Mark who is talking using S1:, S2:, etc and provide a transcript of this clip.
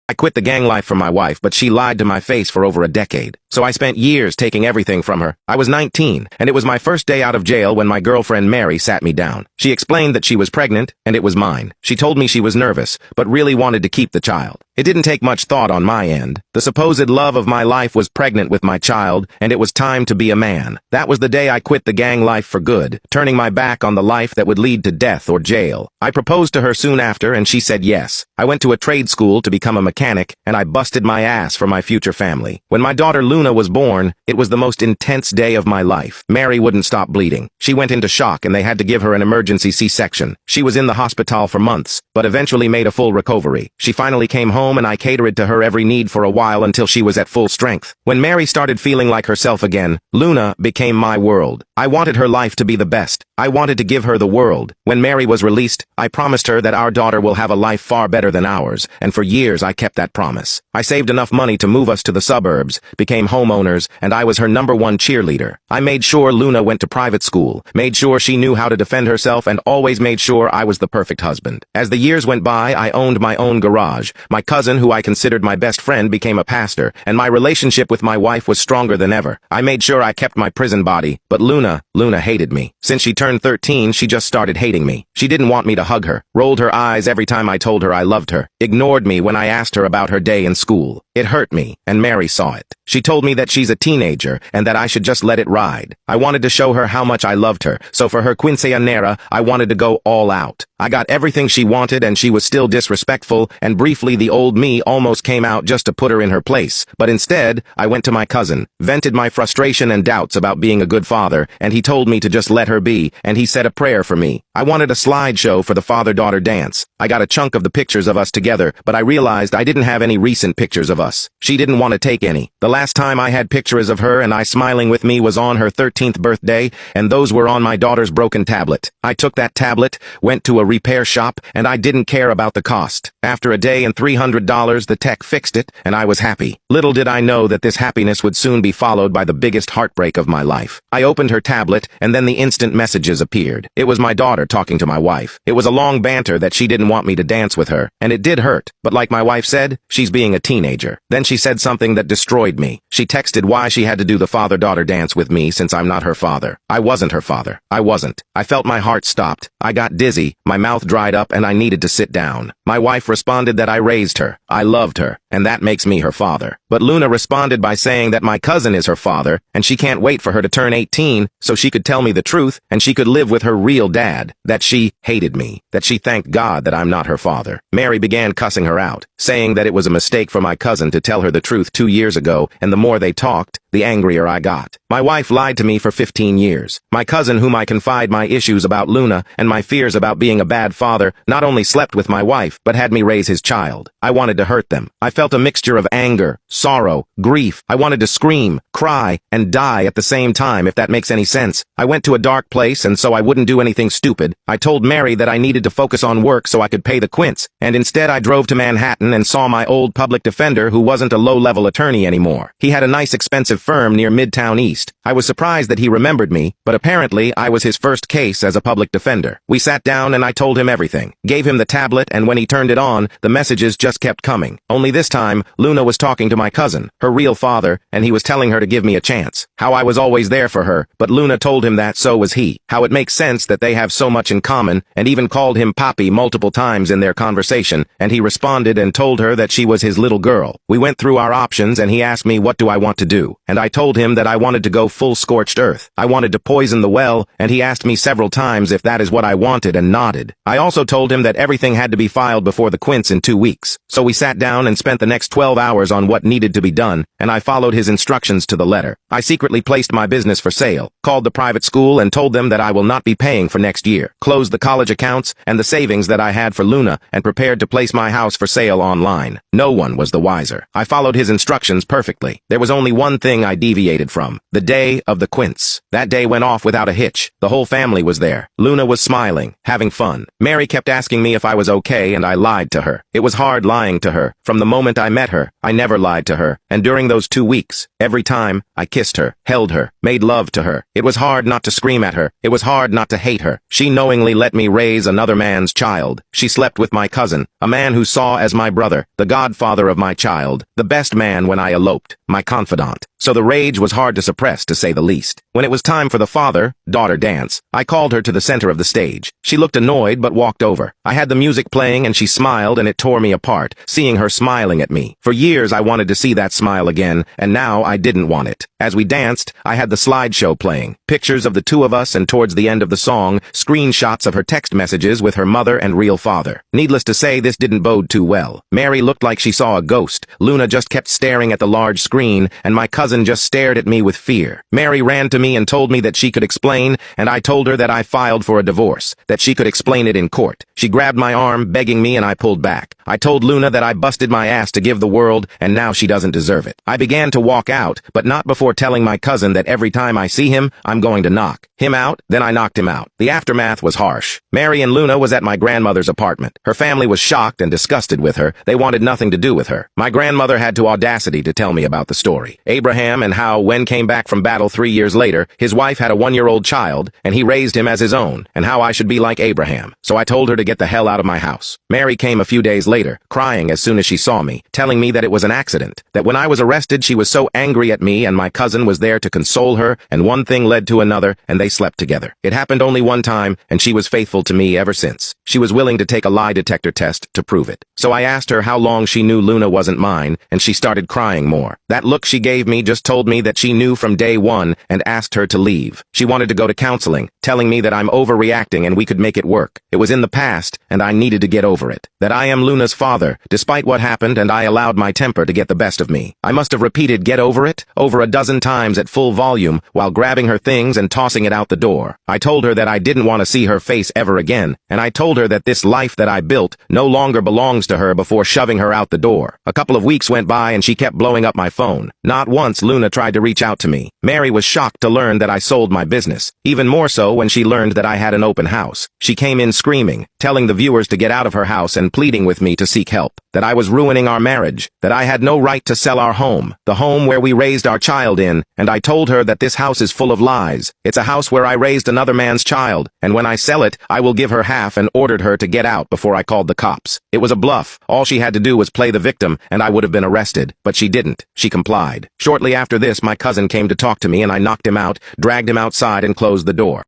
S1: I quit the gang life for my wife, but she lied to my face for over a decade. So I spent years taking everything from her. I was 19, and it was my first day out of jail when my girlfriend Mary sat me down. She explained that she was pregnant, and it was mine. She told me she was nervous, but really wanted to keep the child. It didn't take much thought on my end. The supposed love of my life was pregnant with my child, and it was time to be a man. That was the day I quit the gang life for good, turning my back on the life that would lead to death or jail. I proposed to her soon after, and she said yes. I went to a trade school to become a mechanic, and I busted my ass for my future family. When my daughter Luna was born, it was the most intense day of my life. Mary wouldn't stop bleeding. She went into shock, and they had to give her an emergency C-section. She was in the hospital for months, but eventually made a full recovery. She finally came home, and I catered to her every need for a while until she was at full strength. When Mary started feeling like herself again, Luna became my world. I wanted her life to be the best. I wanted to give her the world. When Mary was released, I promised her that our daughter will have a life far better than ours, and for years I kept that promise. I saved enough money to move us to the suburbs, became homeowners, and I was her #1 cheerleader. I made sure Luna went to private school, made sure she knew how to defend herself, and always made sure I was the perfect husband. As the years went by, I owned my own garage. My cousin, who I considered my best friend, became a pastor, and my relationship with my wife was stronger than ever. I made sure I kept my prison body, but Luna hated me. Since she turned 13, she just started hating me. She didn't want me to hug her, rolled her eyes every time I told her I loved her, ignored me when I asked her about her day in school. It hurt me, and Mary saw it. She told me that she's a teenager, and that I should just let it ride. I wanted to show her how much I loved her, so for her quinceañera, I wanted to go all out. I got everything she wanted, and she was still disrespectful, and briefly the old me almost came out just to put her in her place. But instead, I went to my cousin, vented my frustration and doubts about being a good father, and he told me to just let her be, and he said a prayer for me. I wanted a slideshow for the father-daughter dance. I got a chunk of the pictures of us together, but I realized I didn't have any recent pictures of us. She didn't want to take any. The last time I had pictures of her and I smiling with me was on her 13th birthday, and those were on my daughter's broken tablet. I took that tablet, went to a repair shop, and I didn't care about the cost. After a day and $300, the tech fixed it, and I was happy. Little did I know that this happiness would soon be followed by the biggest heartbreak of my life. I opened her tablet, and then the instant messages appeared. It was my daughter talking to my wife. It was a long banter that she didn't want me to dance with her, and it did hurt, but like my wife said, she's being a teenager. Then she said something that destroyed me. She texted why she had to do the father-daughter dance with me since I'm not her father. I wasn't her father. I wasn't. I felt my heart stopped. I got dizzy, my mouth dried up, and I needed to sit down. My wife responded that I raised her. I loved her, and that makes me her father. But Luna responded by saying that my cousin is her father, and she can't wait for her to turn 18 so she could tell me the truth, and she could live with her real dad, that she hated me, that she thanked God that I'm not her father. Mary began cussing her out, saying that it was a mistake for my cousin to tell her the truth 2 years ago, and the more they talked, the angrier I got. My wife lied to me for 15 years. My cousin, whom I confide my issues about Luna and my fears about being a bad father, not only slept with my wife, but had me raise his child. I wanted to hurt them. I felt a mixture of anger, sorrow, grief. I wanted to scream, cry, and die at the same time, if that makes any sense. I went to a dark place, and so I wouldn't do anything stupid. I told Mary that I needed to focus on work so I could pay the quints, and instead I drove to Manhattan and saw my old public defender who wasn't a low-level attorney anymore. He had a nice expensive firm near Midtown East. I was surprised that he remembered me, but apparently I was his first case as a public defender. We sat down and I told him everything. Gave him the tablet, and when he turned it on, the messages just kept coming. Only this time, Luna was talking to my cousin, her real father, and he was telling her to give me a chance. How I was always there for her, but Luna told him that so was he. How it makes sense that they have so much in common, and even called him Papi multiple times in their conversation, and he responded and told her that she was his little girl. We went through our options, and he asked me what do I want to do, and I told him that I wanted to go full scorched earth. I wanted to poison the well, and he asked me several times if that is what I wanted and nodded. I also told him that everything had to be filed before the quints in 2 weeks. So we sat down and spent the next 12 hours on what needed to be done, and I followed his instructions to the letter. I secretly placed my business for sale, called the private school and told them that I will not be paying for next year, closed the college accounts and the savings that I had for Luna, and prepared to place my house for sale online. No one was the wiser. I followed his instructions perfectly. There was only one thing I deviated from: the day of the quints. That day went off without a hitch. The whole family was there. Luna was smiling, having fun. Mary kept asking me if I was okay, and I lied to her. It was hard lying to her. From the moment I met her, I never lied to her, and during those 2 weeks, every time, I kissed kissed her, held her, made love to her. It was hard not to scream at her. It was hard not to hate her. She knowingly let me raise another man's child. She slept with my cousin, a man who saw as my brother, the godfather of my child, the best man when I eloped, my confidant. So the rage was hard to suppress, to say the least. When it was time for the father-daughter dance, I called her to the center of the stage. She looked annoyed but walked over. I had the music playing and she smiled, and it tore me apart, seeing her smiling at me. For years I wanted to see that smile again, and now I didn't want it. As we danced, I had the slideshow playing. Pictures of the two of us, and towards the end of the song, screenshots of her text messages with her mother and real father. Needless to say, this didn't bode too well. Mary looked like she saw a ghost. Luna just kept staring at the large screen, and my cousin just stared at me with fear. Mary ran to me and told me that she could explain, and I told her that I filed for a divorce, that she could explain it in court. She grabbed my arm, begging me, and I pulled back. I told Luna that I busted my ass to give the world, and now she doesn't deserve it. I began to walk out, but not before telling my cousin that every time I see him, I'm going to knock him out. Then I knocked him out. The aftermath was harsh. Mary and Luna was at my grandmother's apartment. Her family was shocked and disgusted with her. They wanted nothing to do with her. My grandmother had the audacity to tell me about the story. Abraham, and how, when came back from battle 3 years later, his wife had a 1-year-old child, and he raised him as his own, and how I should be like Abraham. So I told her to get the hell out of my house. Mary came a few days later, crying as soon as she saw me, telling me that it was an accident, that when I was arrested she was so angry at me, and my cousin was there to console her, and one thing led to another, and they slept together. It happened only one time, and she was faithful to me ever since. She was willing to take a lie detector test to prove it. So I asked her how long she knew Luna wasn't mine, and she started crying more. That look she gave me just told me that she knew from day one, and asked her to leave. She wanted to go to counseling, telling me that I'm overreacting and we could make it work. It was in the past, and I needed to get over it. That I am Luna's father, despite what happened, and I allowed my temper to get the best of me. I must have repeated "get over it" over a dozen times at full volume, while grabbing her things and tossing it out the door. I told her that I didn't want to see her face ever again, and I told her that this life that I built no longer belongs to her before shoving her out the door. A couple of weeks went by and she kept blowing up my phone. Not once Luna tried to reach out to me. Mary was shocked to learn that I sold my business. Even more so when she learned that I had an open house. She came in screaming, telling the viewers to get out of her house and pleading with me to seek help. That I was ruining our marriage. That I had no right to sell our home. The home where we raised our child in. And I told her that this house is full of lies. It's a house where I raised another man's child. And when I sell it, I will give her half, and ordered her to get out before I called the cops. It was a bluff. All she had to do was play the victim, and I would have been arrested. But she didn't. She complied. Shortly after this, my cousin came to talk to me, and I knocked him out, dragged him outside, and closed the door.